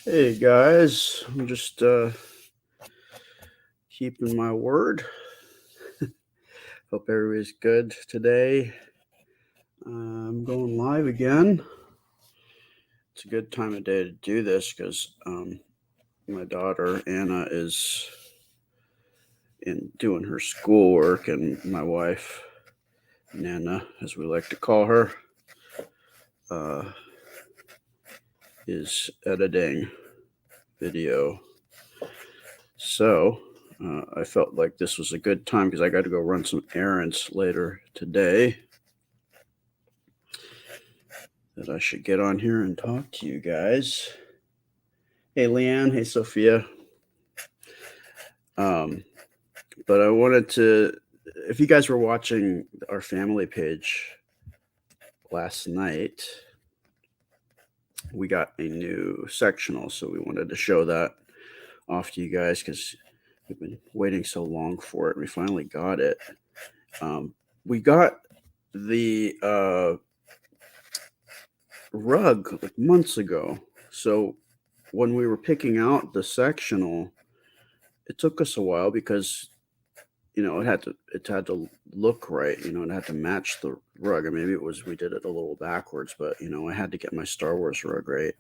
Hey guys, I'm just keeping my word. Hope everybody's good today. I'm going live again. It's a good time of day to do this because my daughter Anna is in doing her schoolwork, and my wife Nana, as we like to call her, uh, is editing video. So I felt like this was a good time because I got to go run some errands later today. That I should get on here and talk to you guys. Hey, Leanne. Hey, Sophia. Um, but I wanted to, if you guys were watching our family page last night, we got a new sectional. So we wanted to show that off to you guys because we've been waiting so long for it. We finally got it. We got the rug like months ago. So when we were picking out the sectional, it took us a while because it had to look right. It had to match the rug. And maybe it was we did it a little backwards, but I had to get my Star Wars rug right.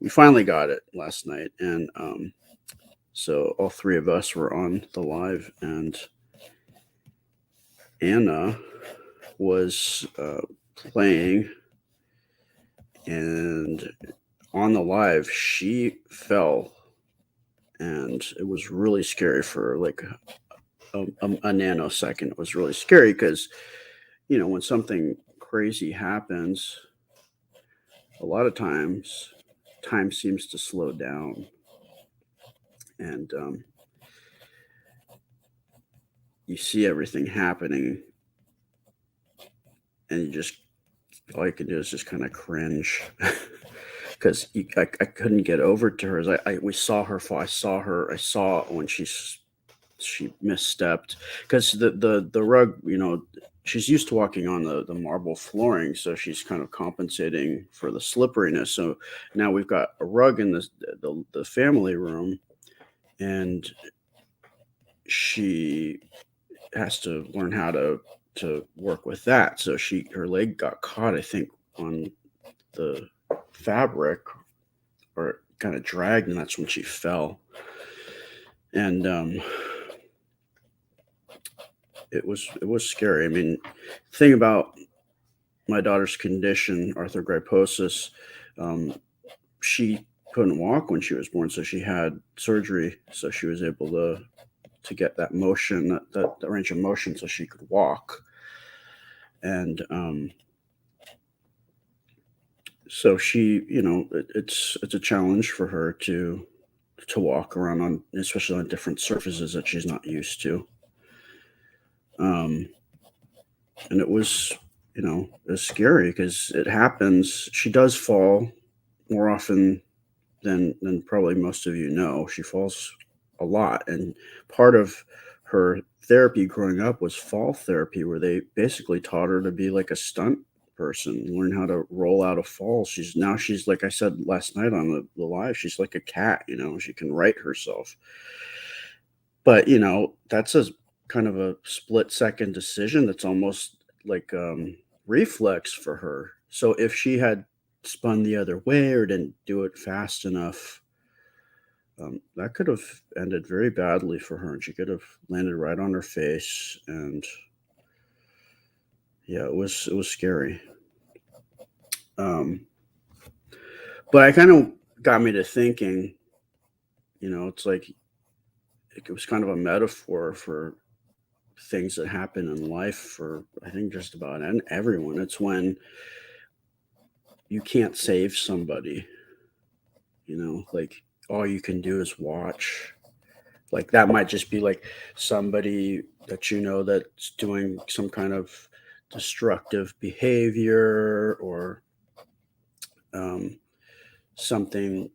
We finally got it last night, and so all three of us were on the live, and Anna was playing, and on the live she fell, and it was really scary for like a nanosecond. It was really scary because when something crazy happens, a lot of times time seems to slow down, and you see everything happening, and you just all you can do is just kind of cringe because I couldn't get over to her. As we saw her fall. I saw when she misstepped because the rug, she's used to walking on the marble flooring, so she's kind of compensating for the slipperiness. So now we've got a rug in the family room, and she has to learn how to work with that. So her leg got caught, I think, on the fabric, or it kind of dragged, and that's when she fell. And it was scary. I mean, thing about my daughter's condition, arthrogryposis, um, she couldn't walk when she was born, so she had surgery, so she was able to get that motion, that range of motion, so she could walk. And so it's a challenge for her to walk around on, especially on different surfaces that she's not used to. Um, and it was scary because it happens. She does fall more often than probably most of you know. She falls a lot, and part of her therapy growing up was fall therapy, where they basically taught her to be like a stunt person, learn how to roll out of falls. She's like I said last night on the live, she's like a cat. She can right herself. But that's a kind of a split second decision that's almost like reflex for her. So if she had spun the other way or didn't do it fast enough, that could have ended very badly for her, and she could have landed right on her face. And yeah, it was scary. Um, but I kind of got me to thinking. It's like it was kind of a metaphor for things that happen in life for I think just about everyone. It's when you can't save somebody, like all you can do is watch. Like that might just be like somebody that that's doing some kind of destructive behavior, or um, something,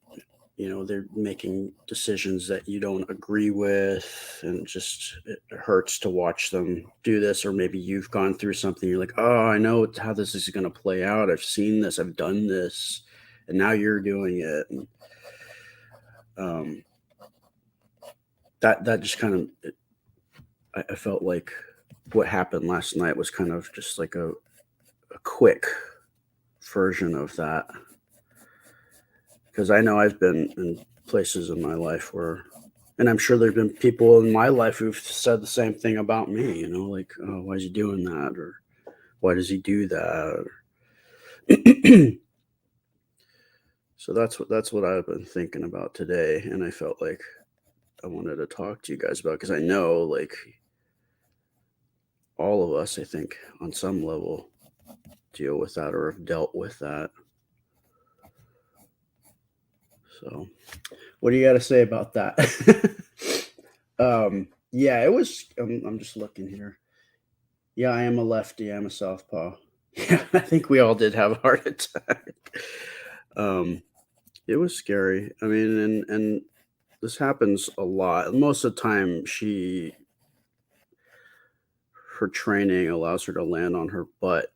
they're making decisions that you don't agree with, and just it hurts to watch them do this. Or maybe you've gone through something, you're like, oh, I know how this is going to play out. I've seen this, I've done this, and now you're doing it. And um, that just kind of, I felt like what happened last night was kind of just like a quick version of that, because I know I've been in places in my life where, and I'm sure there's been people in my life who've said the same thing about me, like, oh, why is he doing that? Or why does he do that? So that's what I've been thinking about today. And I felt like I wanted to talk to you guys about, because I know, like, all of us, I think, on some level, deal with that or have dealt with that. So, what do you got to say about that? Yeah, it was. I'm just looking here. Yeah, I am a lefty. I'm a southpaw. Yeah, I think we all did have a heart attack. Um, it was scary. I mean, and this happens a lot. Most of the time, her training allows her to land on her butt.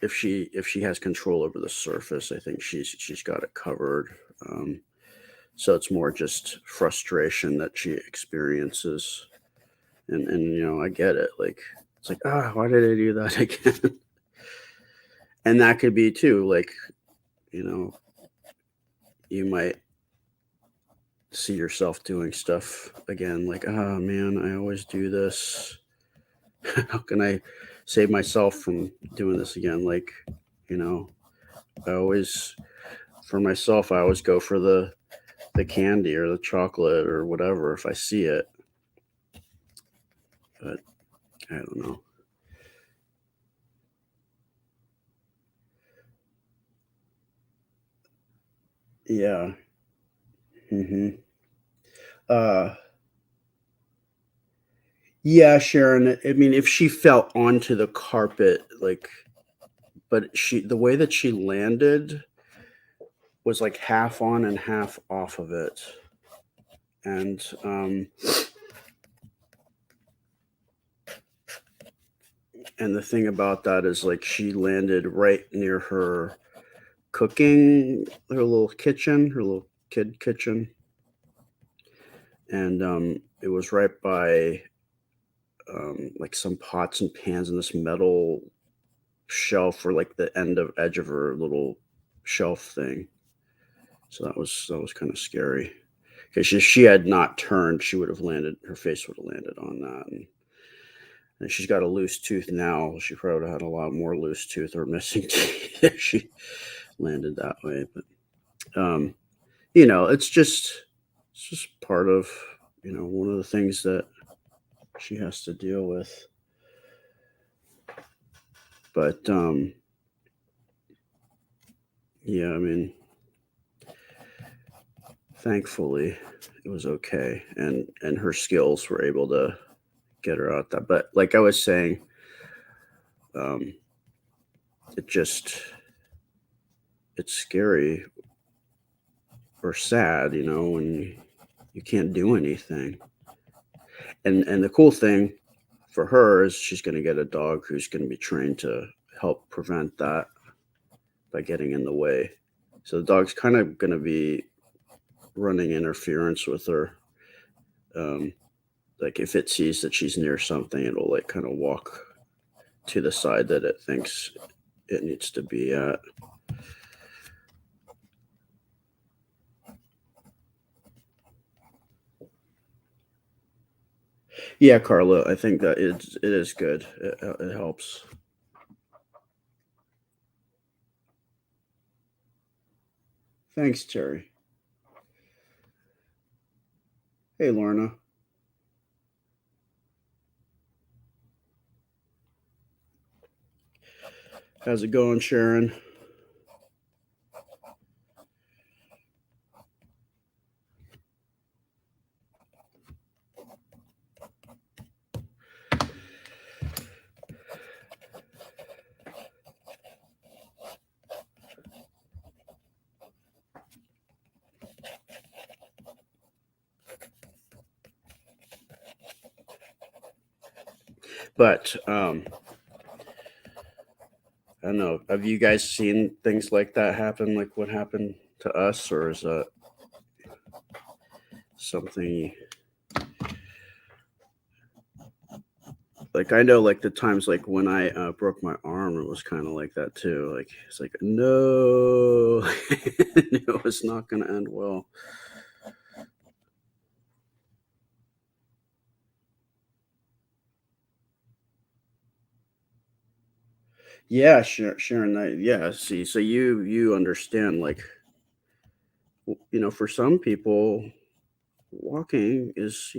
If she has control over the surface, I think she's got it covered. So it's more just frustration that she experiences, and I get it. Like, it's like, why did I do that again? And that could be too, like, you know you might see yourself doing stuff again, like, oh man, I always do this. How can I save myself from doing this again? Like, you know, I always, for myself, I always go for the candy or the chocolate or whatever if I see it. But I don't know. Yeah. hmm Uh, yeah, Sharon. I mean, if she fell onto the carpet, like, but the way that she landed was like half on and half off of it. And the thing about that is, like, she landed right near her little kitchen, her little kid kitchen, and it was right by like some pots and pans in this metal shelf, or like the edge of her little shelf thing. So that was kind of scary, because if she had not turned, she would have landed. Her face would have landed on that, and she's got a loose tooth now. She probably had a lot more loose tooth or missing teeth if she landed that way. But it's just part of one of the things that she has to deal with. But yeah, I mean, thankfully it was okay, and her skills were able to get her out that. But like I was saying, um, it just it's scary or sad, when you can't do anything. And the cool thing for her is she's going to get a dog who's going to be trained to help prevent that by getting in the way. So the dog's kind of going to be running interference with her. Um, like, if it sees that she's near something, it'll like kind of walk to the side that it thinks it needs to be at. Yeah, Carla, I think that it is good. It helps. Thanks, Terry. Hey, Lorna. How's it going, Sharon? But I don't know. Have you guys seen things like that happen, like what happened to us, or is that something like I know like the times like when I broke my arm, it was kind of like that too. Like it's like no, it was not going to end well. Yeah, Sharon. Yeah. See, so you understand like for some people, walking is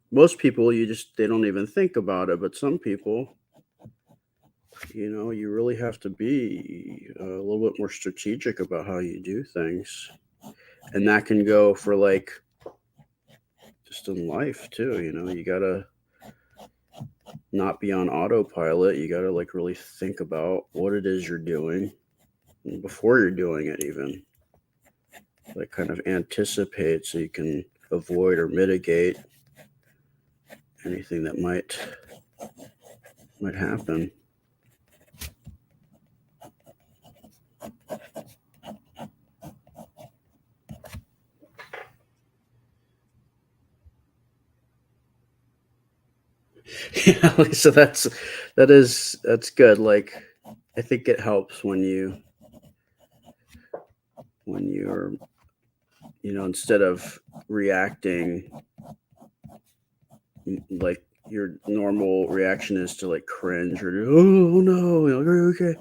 most people you just they don't even think about it, but some people you really have to be a little bit more strategic about how you do things. And that can go for like just in life too. You gotta not be on autopilot. You gotta like really think about what it is you're doing before you're doing it, even like kind of anticipate so you can avoid or mitigate anything that might happen. Yeah, so that's good. Like I think it helps when you're instead of reacting like your normal reaction is to like cringe or oh no, okay.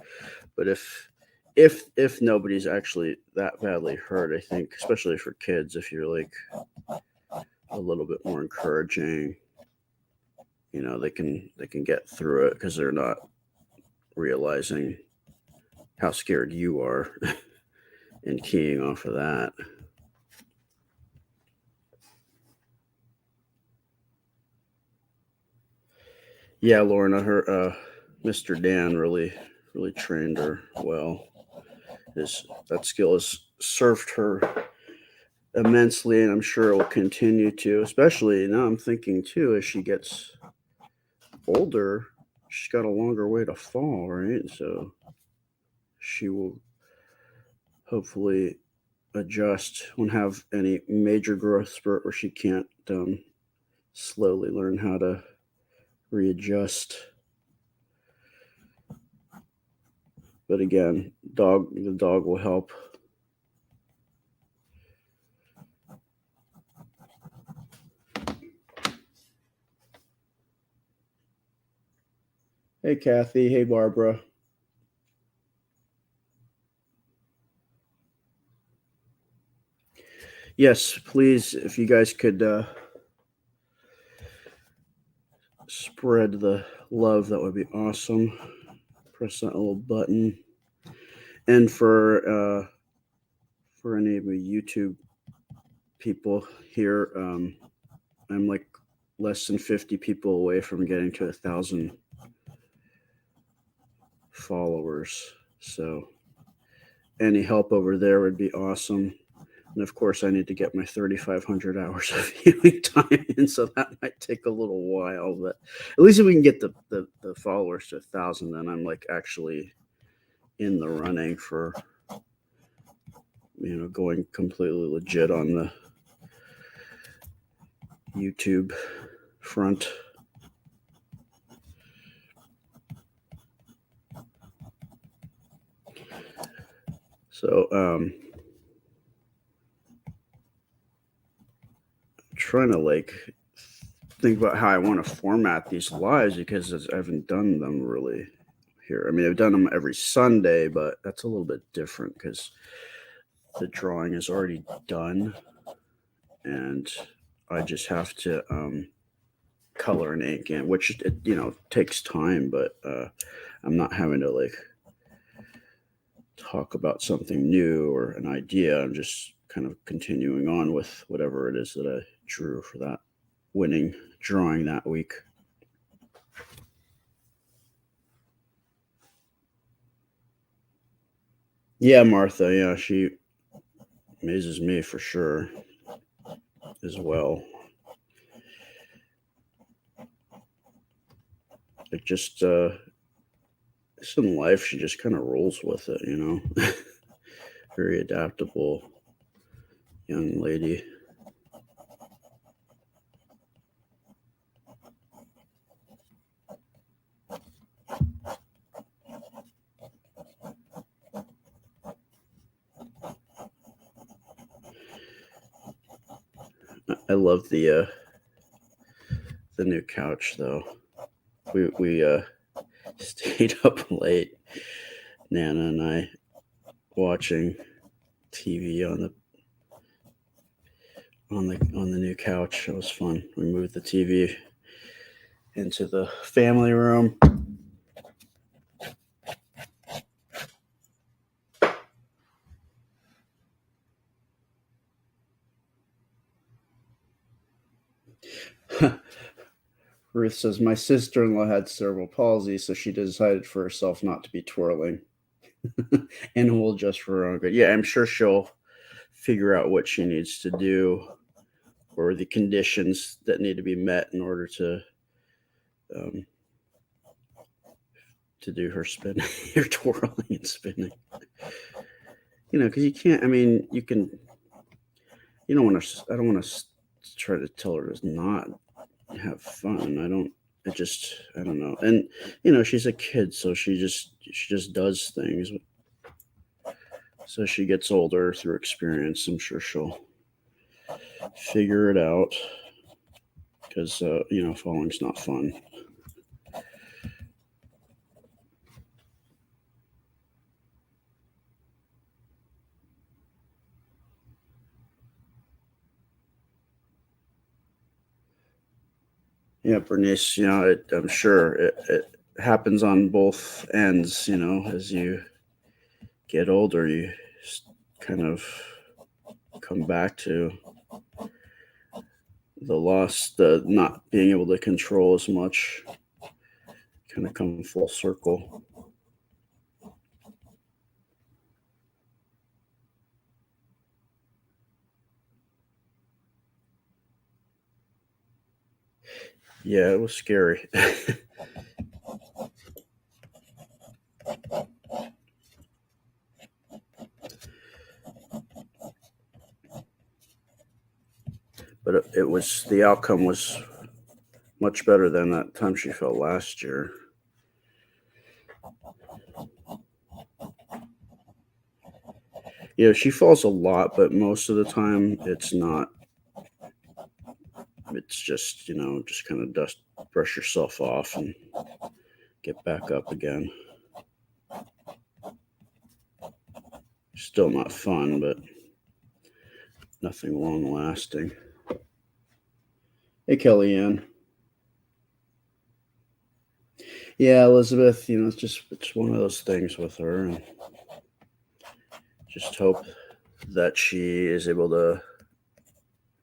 But if nobody's actually that badly hurt, I think especially for kids, if you're like a little bit more encouraging, they can get through it because they're not realizing how scared you are and keying off of that. Yeah, Lorna, her Mr. Dan really trained her well. His that skill has served her immensely, and I'm sure it will continue to. Especially now, I'm thinking too as she gets older, she's got a longer way to fall, right? So she will hopefully adjust, won't have any major growth spurt where she can't slowly learn how to readjust. But again, the dog will help. Hey, Kathy. Hey, Barbara. Yes, please, if you guys could spread the love, that would be awesome. Press that little button. And for any of the YouTube people here, I'm like less than 50 people away from getting to 1,000 followers. So any help over there would be awesome. And of course, I need to get my 3,500 hours of viewing time in, so that might take a little while. But at least if we can get the followers to 1,000, then I'm like actually in the running for going completely legit on the YouTube front. So trying to like think about how I want to format these lives because I haven't done them really here. I mean, I've done them every Sunday, but that's a little bit different because the drawing is already done and I just have to color and ink in, which takes time, but I'm not having to like talk about something new or an idea. I'm just kind of continuing on with whatever it is that I drew for that winning drawing that week. Yeah, Martha. Yeah, she amazes me for sure as well. Like just in life, she just kind of rolls with it, you know. Very adaptable young lady. I love the new couch though. We stayed up late, Nana and I, watching TV on the new couch. It was fun. We moved the TV into the family room. Ruth says my sister-in-law had cerebral palsy, so she decided for herself not to be twirling, and will adjust for her own good. Yeah, I'm sure she'll figure out what she needs to do or the conditions that need to be met in order um, to do her spinning, her twirling and spinning. You know, because you can't. I mean, you can. You don't want to. I don't want to try to tell her to not have fun. I don't. It just. I don't know. And you know, she's a kid, so she just does things. So she gets older through experience. I'm sure she'll figure it out because you know, falling's not fun. Yeah, Bernice, you know, I'm sure it happens on both ends. You know, as you get older, you kind of come back to the loss, the not being able to control as much, kind of come full circle. Yeah, it was scary. But it was the outcome was much better than that time she fell last year. Yeah, she falls a lot, but most of the time it's not. It's just, you know, just kind of dust, brush yourself off and get back up again. Still not fun, but nothing long lasting. Hey, Kellyanne. Yeah, Elizabeth, you know, it's one of those things with her, and just hope that she is able to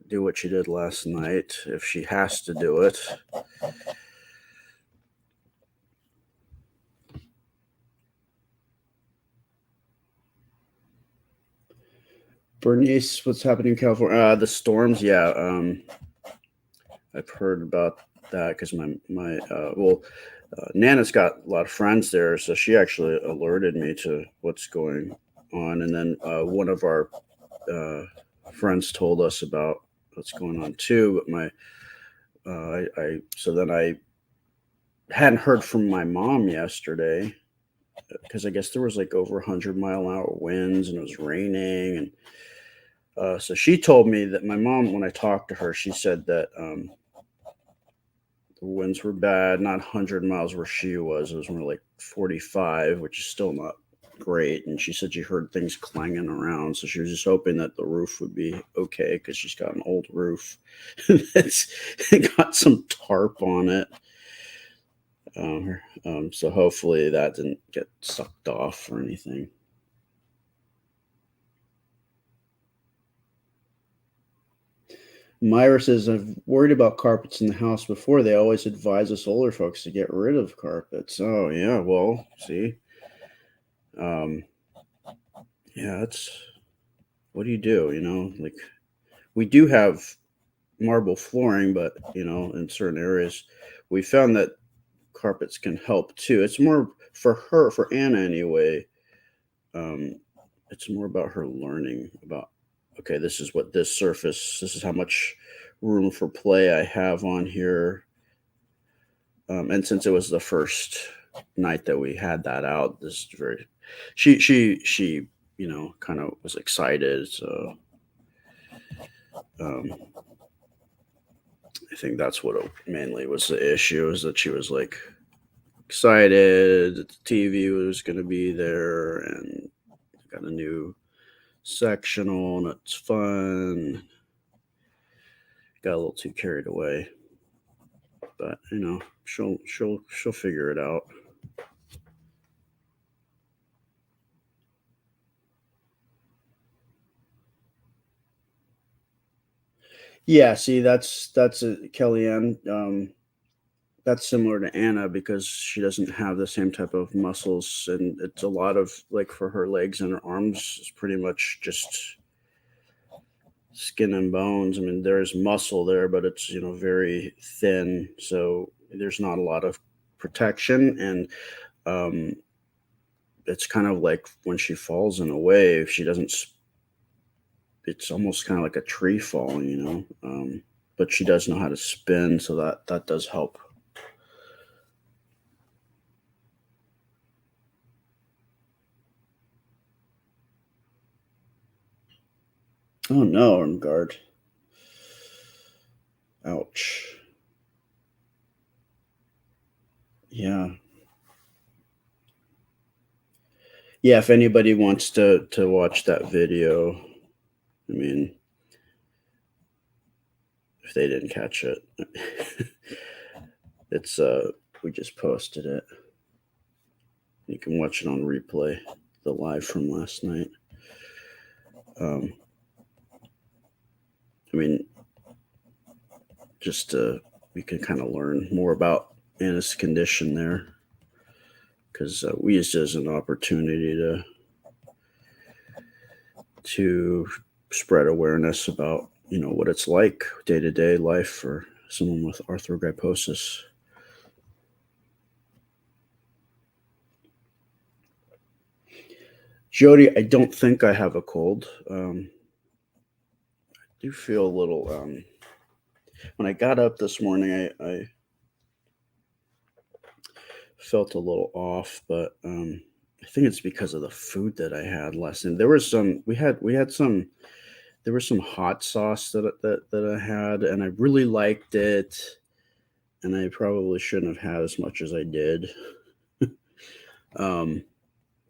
do what she did last night if she has to do it. Bernice, what's happening in California? The storms, yeah. I've heard about that because Nana's got a lot of friends there, so she actually alerted me to what's going on, and then one of our uh, friends told us about what's going on too. But I so then I hadn't heard from my mom yesterday because I guess there was like over 100-mile-an-hour winds and it was raining, and so she told me that my mom, when I talked to her, she said that the winds were bad, not 100 miles where she was. It was more like 45, which is still not great. And she said she heard things clanging around. So she was just hoping that the roof would be okay because she's got an old roof that's got some tarp on it. So hopefully that didn't get sucked off or anything. Myra says, I've worried about carpets in the house before. They always advise us older folks to get rid of carpets. Oh, yeah. Well, see. Um, yeah, it's what do you do? You know, like we do have marble flooring, but, you know, in certain areas, we found that carpets can help too. It's more for her, for Anna anyway. Um, it's more about her learning about, okay, this is what this surface, this is how much room for play I have on here. And since it was the first night that we had that out, this is very, she, kind of was excited. So um, I think that's what mainly was the issue, is that she was like excited that the TV was going to be there and got a new sectional and it's fun. Got a little too carried away, but she'll figure it out. Yeah, see, that's a Kellyanne. That's similar to Anna because she doesn't have the same type of muscles, and it's a lot of like for her legs and her arms, it's pretty much just skin and bones. I mean, there's muscle there, but it's very thin, so there's not a lot of protection, and um, it's kind of like when she falls in a wave, she doesn't. It's almost kind of like a tree fall, but she does know how to spin, so that does help. Oh no, Armgard. Ouch. Yeah. Yeah, if anybody wants to watch that video, I mean, if they didn't catch it, it's we just posted it. You can watch it on replay, the live from last night. Um, I mean, just we can kind of learn more about Anna's condition there, because we used it as an opportunity to spread awareness about what it's like day to day life for someone with arthrogryposis. Jody, I don't think I have a cold. I do feel a little. When I got up this morning, I felt a little off, but I think it's because of the food that I had last night. There was some. We had some. There was some hot sauce that I had, and I really liked it. And I probably shouldn't have had as much as I did. Um,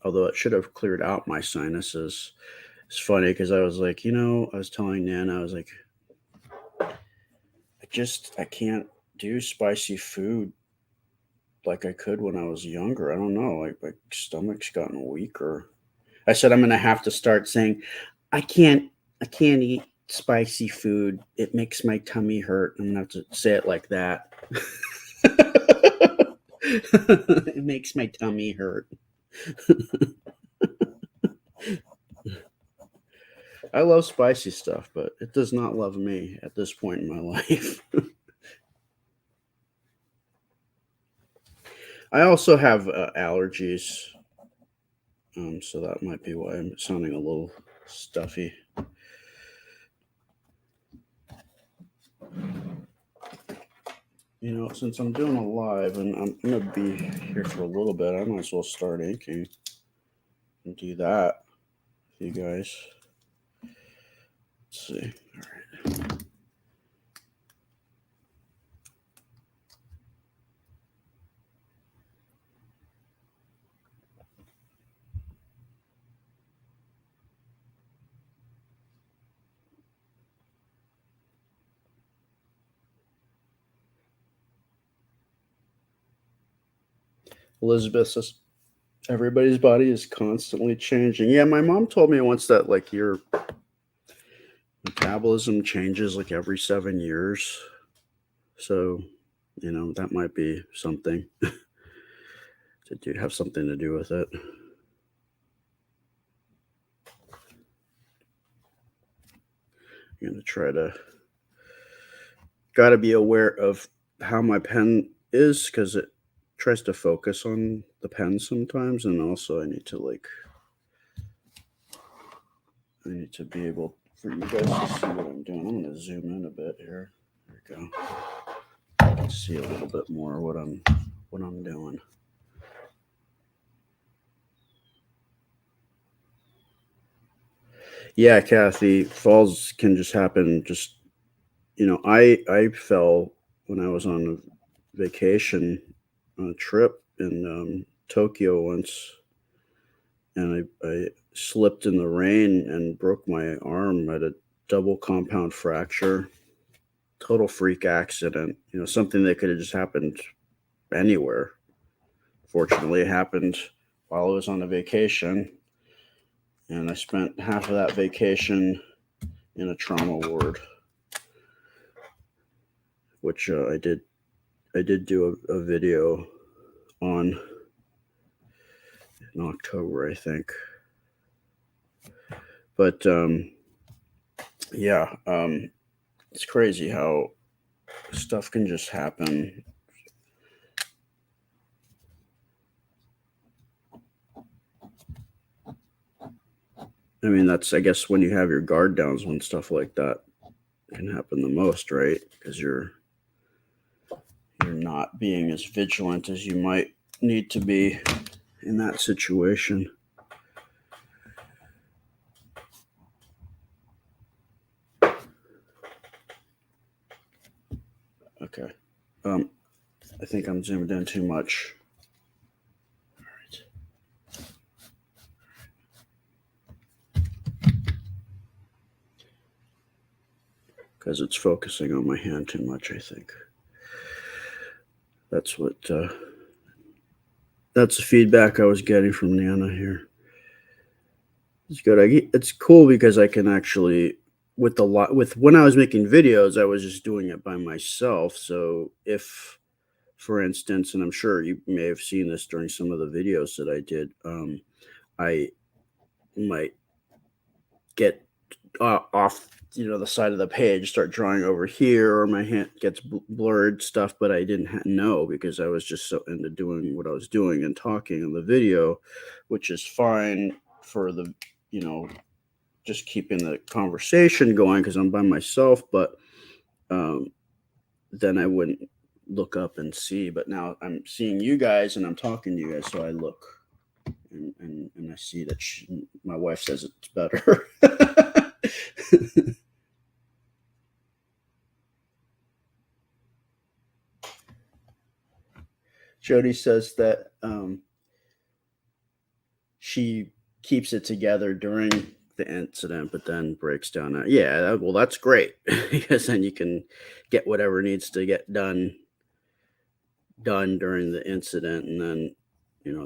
Although it should have cleared out my sinuses. It's funny because I was like, I was telling Nana, I was like, I can't do spicy food like I could when I was younger. I don't know, like my stomach's gotten weaker. I said I'm gonna have to start saying, I can't, I can't eat spicy food. It makes my tummy hurt. I'm gonna have to say it like that. It makes my tummy hurt. I love spicy stuff, but it does not love me at this point in my life. I also have allergies, so that might be why I'm sounding a little stuffy. Since I'm doing a live and I'm gonna be here for a little bit, I might as well start inking and do that with you guys. Let's see. All right. Elizabeth says everybody's body is constantly changing. Yeah, my mom told me once that like your metabolism changes like every 7 years. So, that might be something to do, have something to do with it. I'm going to try to, got to be aware of how my pen is because it tries to focus on the pen sometimes, and also I need to be able for you guys to see what I'm doing. I'm going to zoom in a bit here. There we go. You can see a little bit more what I'm doing. Yeah, Kathy, falls can just happen. Just I fell when I was on a vacation on a trip in Tokyo once, and I slipped in the rain and broke my arm. I had a double compound fracture. Total freak accident. Something that could have just happened anywhere. Fortunately, it happened while I was on a vacation, and I spent half of that vacation in a trauma ward, which I did. I did do a video on in October, I think. But yeah, it's crazy how stuff can just happen. I mean, that's, I guess, when you have your guard down is when stuff like that can happen the most, right? Because you're not being as vigilant as you might need to be in that situation. Okay. I think I'm zoomed in too much. All right. Because it's focusing on my hand too much, I think. That's that's the feedback I was getting from Nana here. It's good. It's cool because I can actually with when I was making videos, I was just doing it by myself. So if, for instance, and I'm sure you may have seen this during some of the videos that I did, I might get off the side of the page, start drawing over here, or my hand gets blurred stuff, but I didn't know because I was just so into doing what I was doing and talking in the video, which is fine for the just keeping the conversation going because I'm by myself, but then I wouldn't look up and see. But now I'm seeing you guys and I'm talking to you guys, so I look and I see that my wife says it's better. Jody says that she keeps it together during the incident, but then breaks down. Yeah, well, that's great because then you can get whatever needs to get done during the incident, and then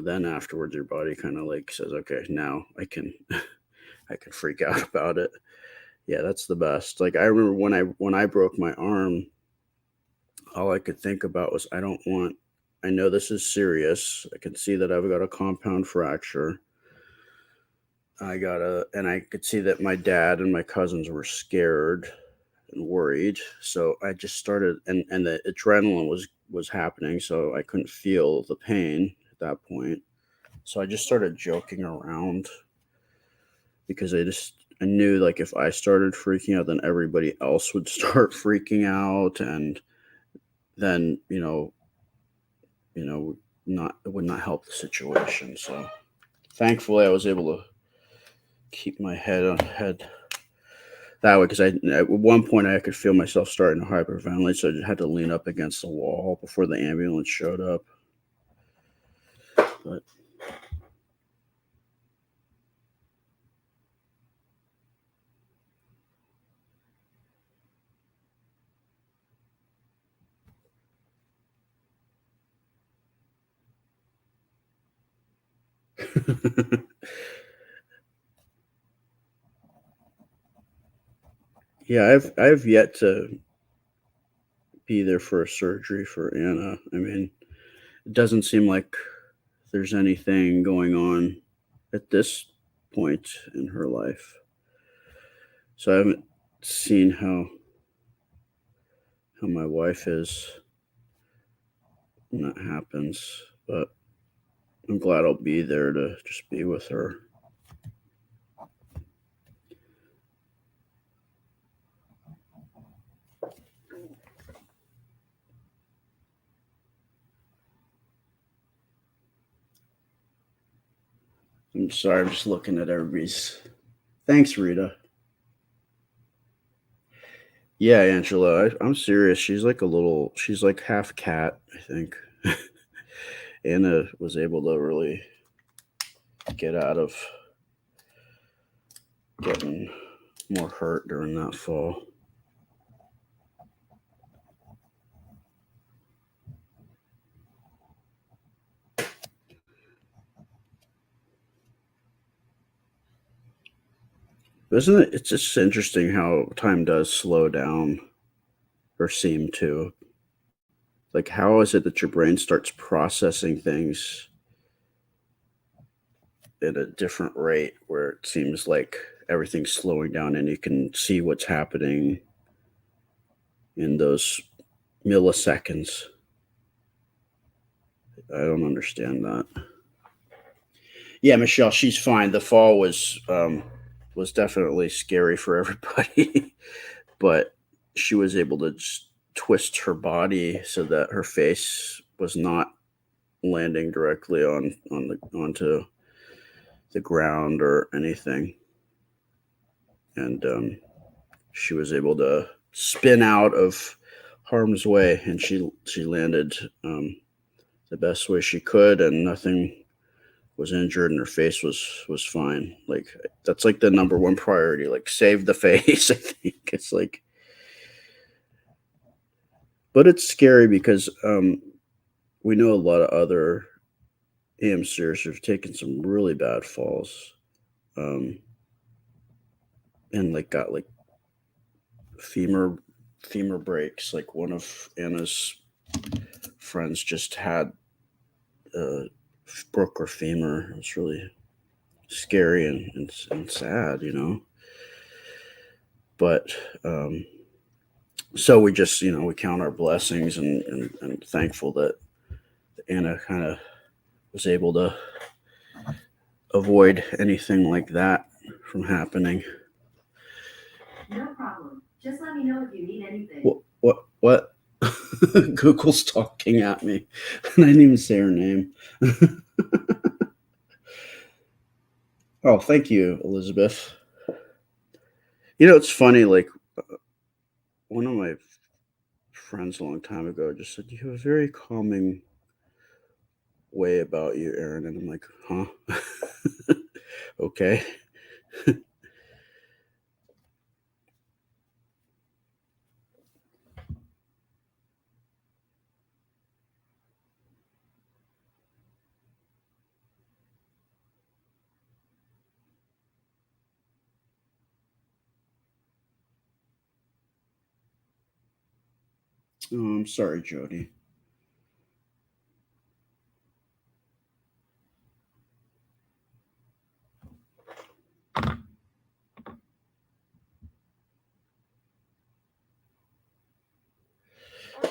then afterwards your body kind of like says, okay, now I can I can freak out about it. Yeah, that's the best. Like, I remember when I broke my arm, all I could think about was, I know this is serious. I can see that I've got a compound fracture. And I could see that my dad and my cousins were scared and worried. So I just started, and the adrenaline was happening, so I couldn't feel the pain at that point. So I just started joking around because I knew, like, if I started freaking out, then everybody else would start freaking out, and then not it would not help the situation. So thankfully, I was able to keep my head that way because at one point I could feel myself starting to hyperventilate, so I just had to lean up against the wall before the ambulance showed up. But yeah, I've yet to be there for a surgery for Anna. I mean, it doesn't seem like there's anything going on at this point in her life. So I haven't seen how my wife is, when that happens. But I'm glad I'll be there to just be with her. I'm sorry, I'm just looking at everybody's. Thanks, Rita. Yeah, Angela, I'm serious. She's like half cat, I think. Anna was able to really get out of getting more hurt during that fall. Isn't it? It's just interesting how time does slow down or seem to. Like, how is it that your brain starts processing things at a different rate where it seems like everything's slowing down and you can see what's happening in those milliseconds? I don't understand that. Yeah, Michelle, she's fine. The fall was definitely scary for everybody, but she was able to just twist her body so that her face was not landing directly onto the ground or anything, and she was able to spin out of harm's way, and she landed the best way she could, and nothing was injured, and her face was fine. Like, that's like the number one priority. Like, save the face. I think it's like, but it's scary because we know a lot of other hamsters have taken some really bad falls, um, and like got like femur femur breaks. Like one of Anna's friends just had uh, broke her femur. It was really scary and sad, But so we just, we count our blessings and thankful that Anna kind of was able to avoid anything like that from happening. No problem. Just let me know if you need anything. What? Google's talking at me, and I didn't even say her name. Oh, thank you, Elizabeth. It's funny. Like one of my friends a long time ago just said, "You have a very calming way about you, Aaron," and I'm like, "Huh? Okay." Oh, I'm sorry, Jody.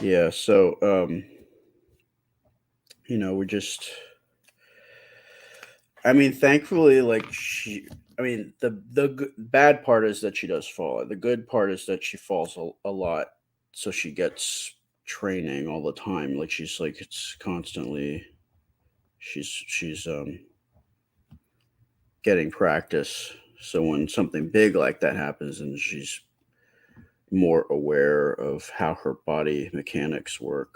Yeah, so we just I mean, thankfully, like I mean, the bad part is that she does fall. The good part is that she falls a lot, so she gets training all the time. Like she's like it's constantly she's getting practice. So when something big like that happens, and she's more aware of how her body mechanics work.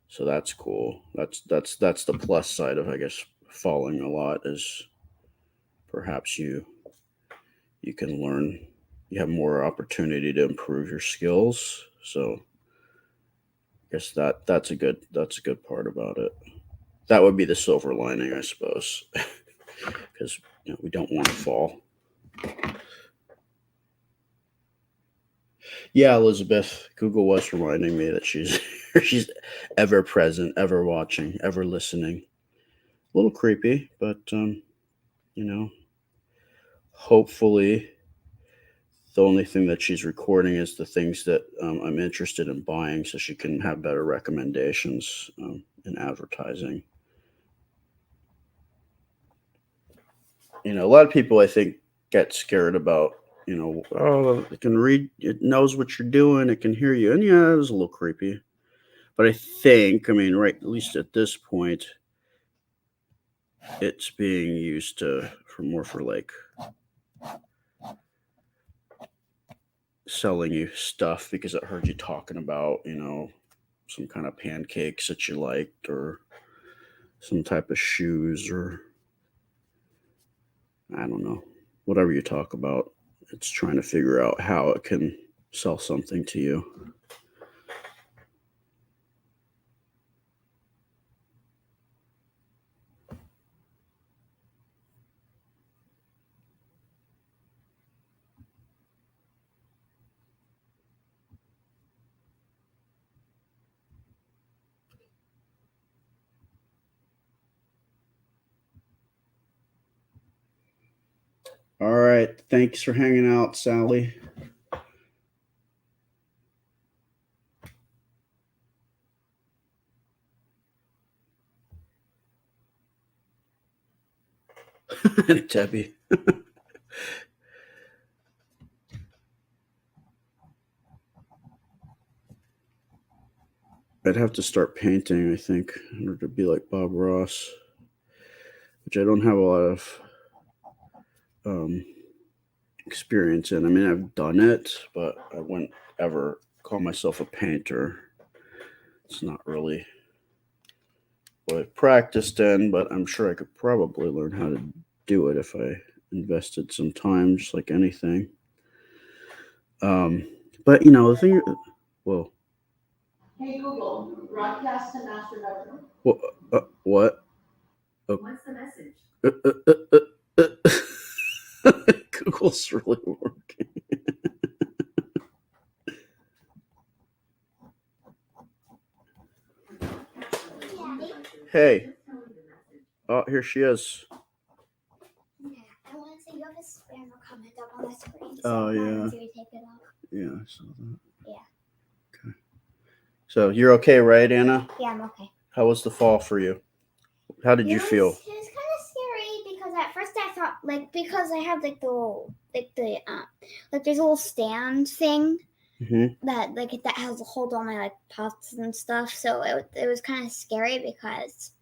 So that's cool. That's the plus side of, I guess, falling a lot is perhaps you can learn, you have more opportunity to improve your skills. So I guess that's a good part about it. That would be the silver lining, I suppose, because we don't want to fall. Yeah, Elizabeth, Google was reminding me that she's she's ever present, ever watching, ever listening. A little creepy, but you know, hopefully the only thing that she's recording is the things that I'm interested in buying, so she can have better recommendations in advertising. You know, a lot of people, I think, get scared about, you know, oh, it can read, it knows what you're doing, it can hear you. And yeah, it was a little creepy. But I think, I mean, right, at least at this point, it's being used for like selling you stuff because it heard you talking about, you know, some kind of pancakes that you liked or some type of shoes or I don't know, whatever you talk about. It's trying to figure out how it can sell something to you. All right. Thanks for hanging out, Sally. Debbie. I'd have to start painting, I think, in order to be like Bob Ross, which I don't have a lot of experience in. I mean, I've done it, but I wouldn't ever call myself a painter. It's not really what I practiced in, but I'm sure I could probably learn how to do it if I invested some time, just like anything. But you know, the thing. Whoa. Hey Google, broadcast to master bedroom. What? What's the message? Google's really working. Hey. Oh, here she is. Yeah, I want to say you have a spam comment up on the screen. Oh, yeah. You take it off. Yeah, I saw that. Yeah. Okay. So you're okay, right, Anna? Yeah, I'm okay. How was the fall for you? How did you feel? It was kind of scary because at first I thought, like, because I have like the little, like there's a little stand thing that has a hold on my like pots and stuff. So it was kind of scary because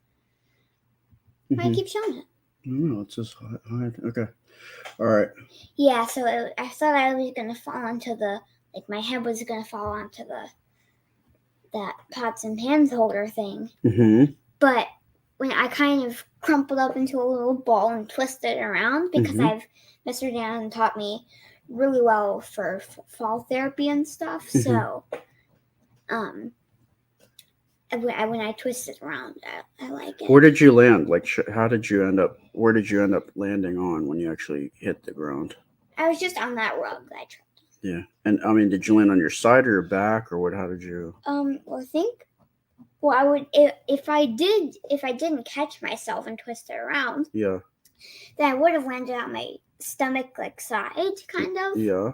I keep showing it. No, it's just hide. Okay. All right. Yeah, so I thought I was gonna fall onto my head was gonna fall onto that pots and pans holder thing. But when I kind of crumpled up into a little ball and twisted it around because Mr. Dan taught me really well for fall therapy and stuff. So, when I twist it around, I like it. Where did you land? Like, how did you end up? Where did you end up landing on when you actually hit the ground? I was just on that rug that I tripped on. Yeah, and I mean, did you land on your side or your back, or what? How did you? Well, I think. Well, I would if I didn't catch myself and twist it around. Yeah. Then I would have landed on my stomach, like side, kind of. Yeah.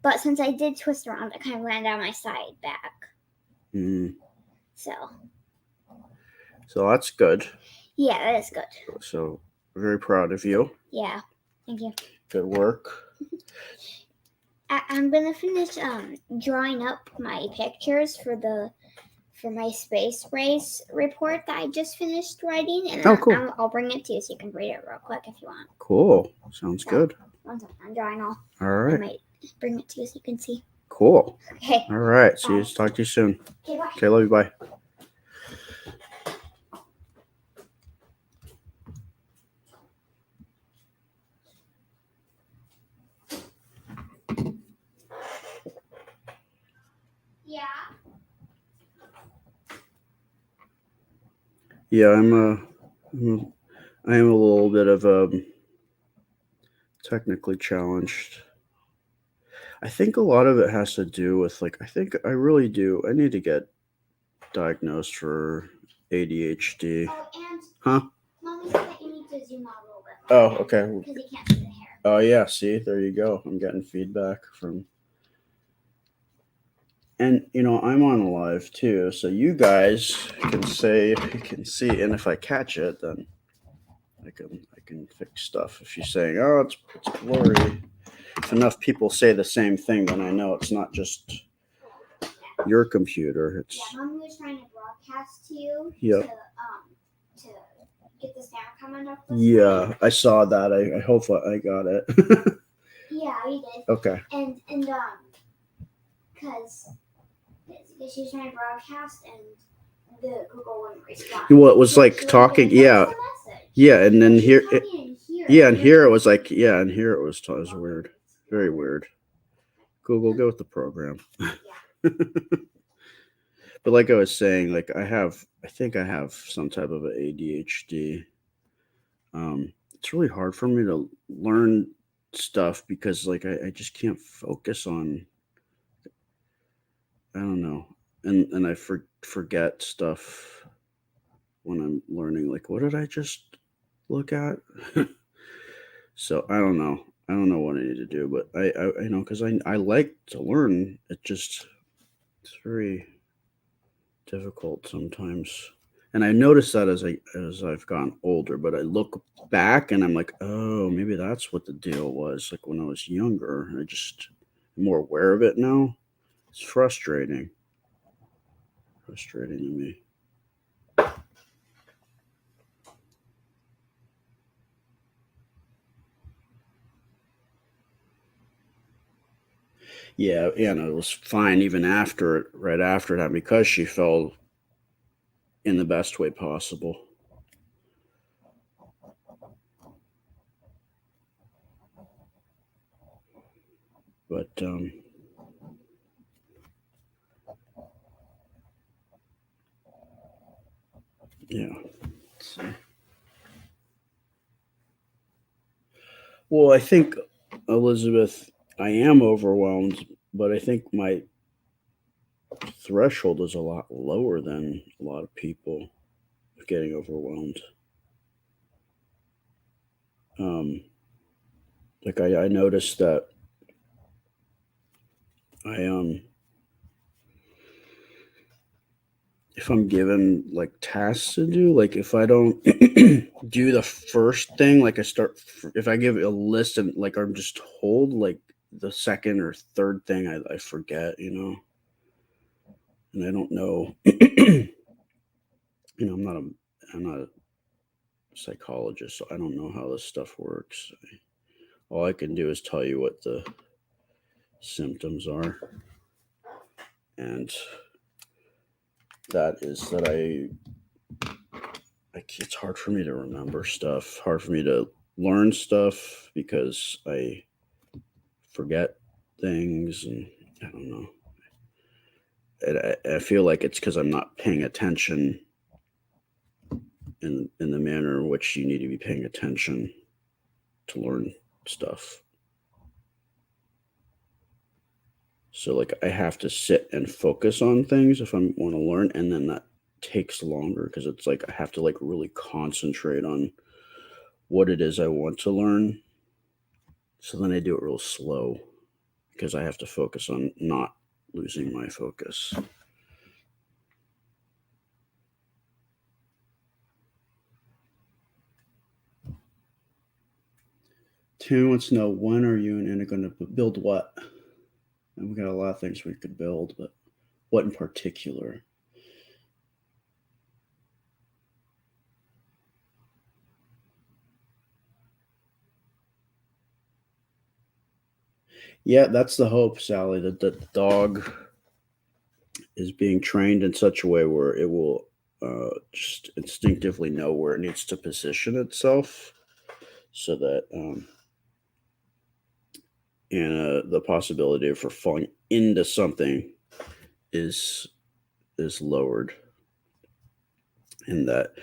But since I did twist around, I kind of landed on my side back. So that's good. Yeah, that is good. So very proud of you. Yeah, thank you. Good work. I'm gonna finish drawing up my pictures for my space race report that I just finished writing, and cool. I'll bring it to you so you can read it real quick if you want. Cool. Sounds good. One second, I'm drawing all. All right. I might bring it to you so you can see. Cool. Okay. All right. See you. Talk to you soon. Okay, bye. Okay, love you. Bye. Yeah, I am a little bit of technically challenged. I think a lot of it has to do with I think I really do. I need to get diagnosed for ADHD. Oh, and Huh? Mommy said that you need to zoom out a little bit. Oh, okay. Because you can't see the hair. Oh yeah, see, there you go. I'm getting feedback from, and I'm on live too, so you guys can say if you can see, and if I catch it, then I can fix stuff. If you're saying, oh, it's blurry, if enough people say the same thing, then I know it's not just your computer. It's Yeah, Mom was trying to broadcast to you Yeah. to get the sound coming up. The Yeah, I saw that. I hope I got it. screen. Yeah, we did. Okay. And because she was trying to broadcast and the Google wouldn't respond. Well, it was So like she talking. went, Yeah. "What's the message?" Yeah, and then She here, told me in here. yeah, and here it was like, yeah, and here it was weird, very weird. Google, go with the program. But like I was saying, like I think I have some type of ADHD. It's really hard for me to learn stuff because like I just can't focus on, I don't know, and I forget stuff when I'm learning. Like, what did I just look at? So I don't know. I don't know what I need to do, but I because I like to learn. It's very difficult sometimes. And I noticed that as I've gotten older, but I look back and I'm like, oh, maybe that's what the deal was. Like when I was younger, I just am more aware of it now. It's frustrating to me. Yeah, and it was fine even after it, right after that, because she fell in the best way possible. But yeah. Let's see. Well, I think, Elizabeth, I am overwhelmed, but I think my threshold is a lot lower than a lot of people getting overwhelmed. Um, like I noticed that I if I'm given like tasks to do, like if I don't do the first thing, like if I give a list and like I'm just told like the second or third thing, I forget, and I don't know, I'm not a psychologist, so I don't know how this stuff works. All I can do is tell you what the symptoms are, and that is that it's hard for me to remember stuff, hard for me to learn stuff because I forget things, and I don't know. And I feel like it's because I'm not paying attention in the manner in which you need to be paying attention to learn stuff. So like I have to sit and focus on things if I want to learn, and then that takes longer because it's like I have to like really concentrate on what it is I want to learn. So then I do it real slow because I have to focus on not losing my focus. Tim wants to know, when are you and Anna going to build what? And we got a lot of things we could build, but what in particular? Yeah, that's the hope, Sally, that the dog is being trained in such a way where it will just instinctively know where it needs to position itself, so that the possibility of her falling into something is lowered, and that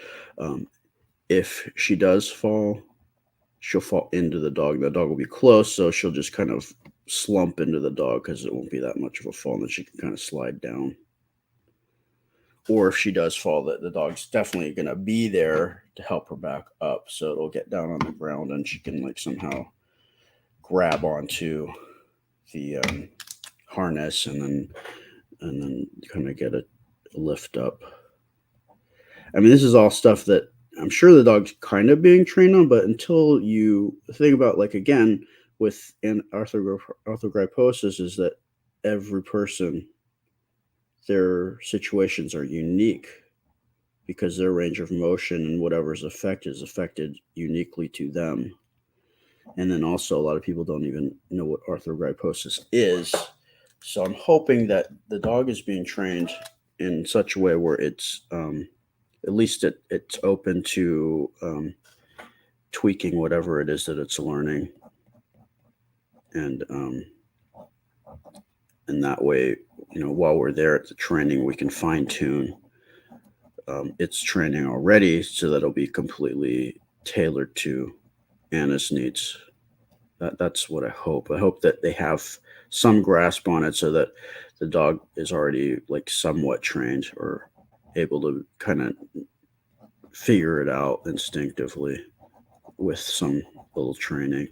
if she does fall, she'll fall into the dog. The dog will be close, so she'll just kind of slump into the dog because it won't be that much of a fall, and then she can kind of slide down. Or if she does fall, the dog's definitely going to be there to help her back up, so it'll get down on the ground and she can like somehow grab onto the harness and then kind of get a lift up. I mean, this is all stuff that I'm sure the dog's kind of being trained on, but until you think about, like, again, with an arthrogryposis, is that every person, their situations are unique because their range of motion and whatever's affected is affected uniquely to them. And then also a lot of people don't even know what arthrogryposis is. So I'm hoping that the dog is being trained in such a way where it's at least it's open to tweaking whatever it is that it's learning. And that way, while we're there at the training, we can fine tune its training already so that it'll be completely tailored to Anna's needs. That's what I hope. I hope that they have some grasp on it so that the dog is already like somewhat trained or able to kind of figure it out instinctively with some little training.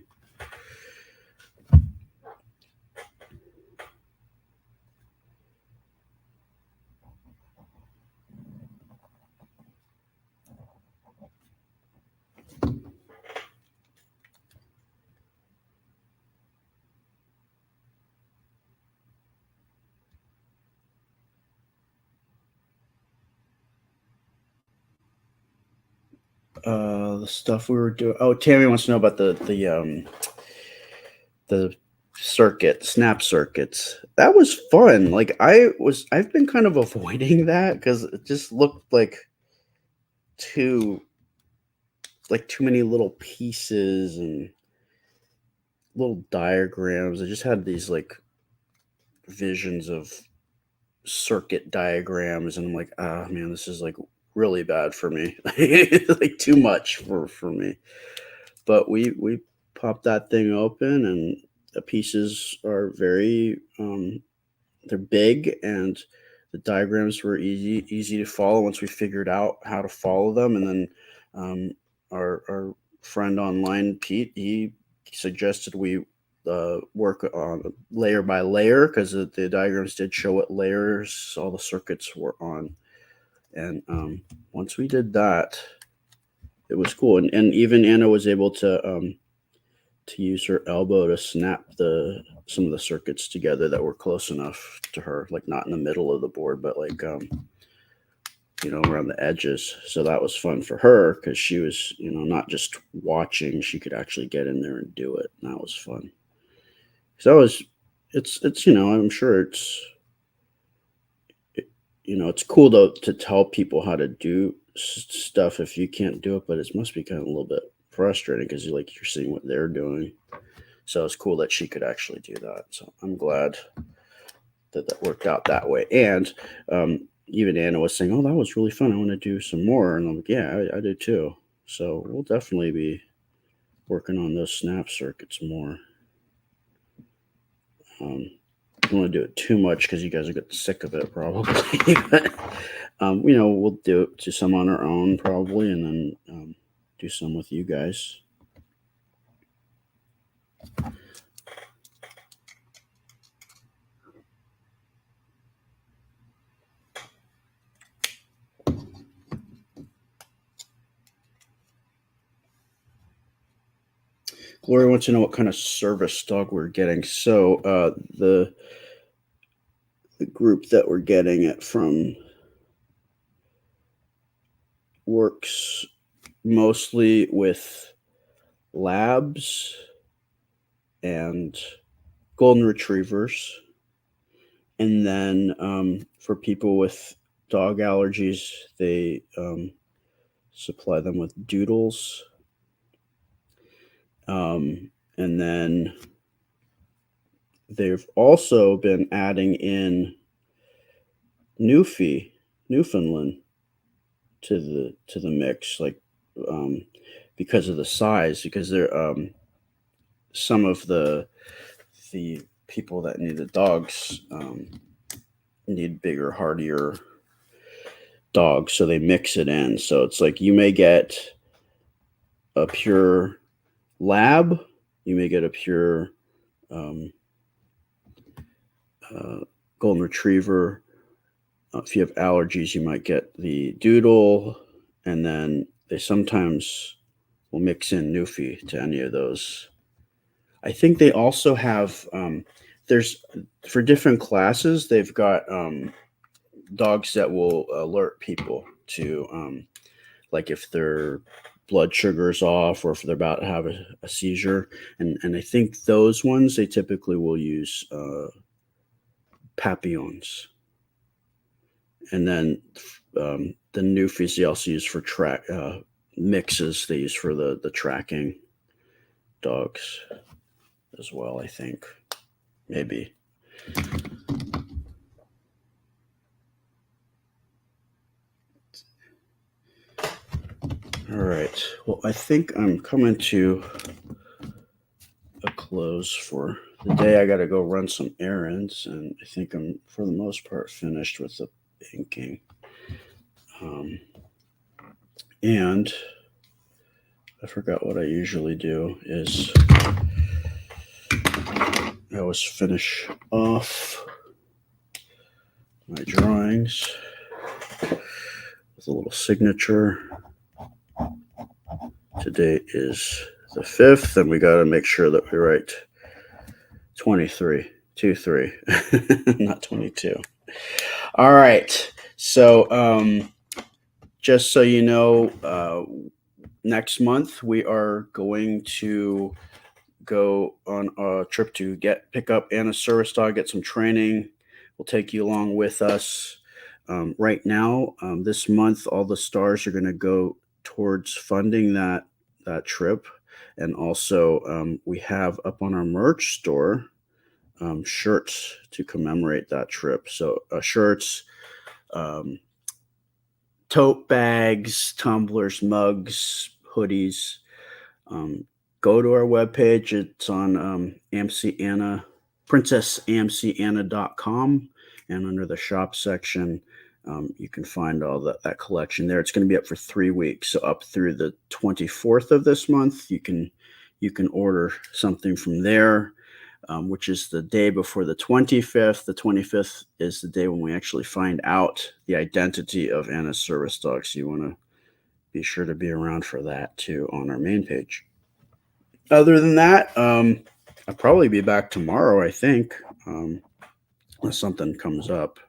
The stuff we were doing. Oh, Tammy wants to know about the snap circuits. That was fun. Like I've been kind of avoiding that because it just looked like too many little pieces and little diagrams. I just had these like visions of circuit diagrams, and I'm like, man, this is like really bad for me. Like too much for me. But we popped that thing open, and the pieces are very they're big, and the diagrams were easy to follow once we figured out how to follow them. And then our friend online, Pete, he suggested we work on layer by layer because the diagrams did show what layers all the circuits were on. And once we did that, it was cool. And even Anna was able to use her elbow to snap some of the circuits together that were close enough to her, like not in the middle of the board, but like around the edges. So that was fun for her because she was not just watching; she could actually get in there and do it. And that was fun. So it's I'm sure it's cool to tell people how to do stuff if you can't do it, but it must be kind of a little bit frustrating because you're seeing what they're doing. So it's cool that she could actually do that. So I'm glad that worked out that way. And even Anna was saying, "Oh, that was really fun. I want to do some more." And I'm like, "Yeah, I do too." So we'll definitely be working on those snap circuits more. I don't want to do it too much because you guys will get sick of it probably. But, we'll do it to some on our own probably, and then do some with you guys. Gloria wants to know what kind of service dog we're getting. So the group that we're getting it from works mostly with labs and golden retrievers. And then for people with dog allergies, they supply them with doodles. And then they've also been adding in Newfoundland to the mix, like because of the size, because they're some of the people that need the dogs need bigger, hardier dogs, so they mix it in. So it's like you may get a pure lab You may get a pure golden retriever. If you have allergies, you might get the doodle, and then they sometimes will mix in Newfie to any of those. I think they also have there's for different classes they've got dogs that will alert people to like if their blood sugar's off or if they're about to have a seizure, and I think those ones they typically will use Papillons, and then the Newfies they also use for track mixes they use for the tracking dogs as well, I think. Maybe. All right. Well, I think I'm coming to a close for the day. I got to go run some errands, and I think I'm, for the most part, finished with the inking. And I forgot what I usually do is I always finish off my drawings with a little signature. Today is the 5th, and we got to make sure that we write 23, 2-3, not 22. All right. So, just so you know, next month we are going to go on a trip to pick up Anna's service dog, get some training. We'll take you along with us. Right now, this month, all the stars are going to go towards funding that trip, and also we have up on our merch store shirts to commemorate that trip. So shirts, tote bags, tumblers, mugs, hoodies. Go to our webpage. It's on AMC Anna, princessamcanna.com, and under the shop section, you can find all that collection there. It's going to be up for 3 weeks, so up through the 24th of this month, you can order something from there, which is the day before the 25th. The 25th is the day when we actually find out the identity of Anna's service dog, so you want to be sure to be around for that too on our main page. Other than that, I'll probably be back tomorrow, I think, unless something comes up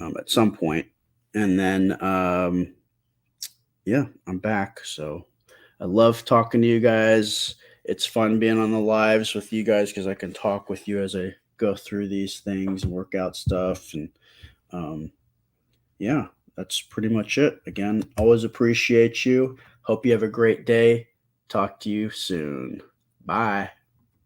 at some point. And then, yeah, I'm back. So I love talking to you guys. It's fun being on the lives with you guys because I can talk with you as I go through these things and work out stuff. And yeah, that's pretty much it. Again, always appreciate you. Hope you have a great day. Talk to you soon. Bye.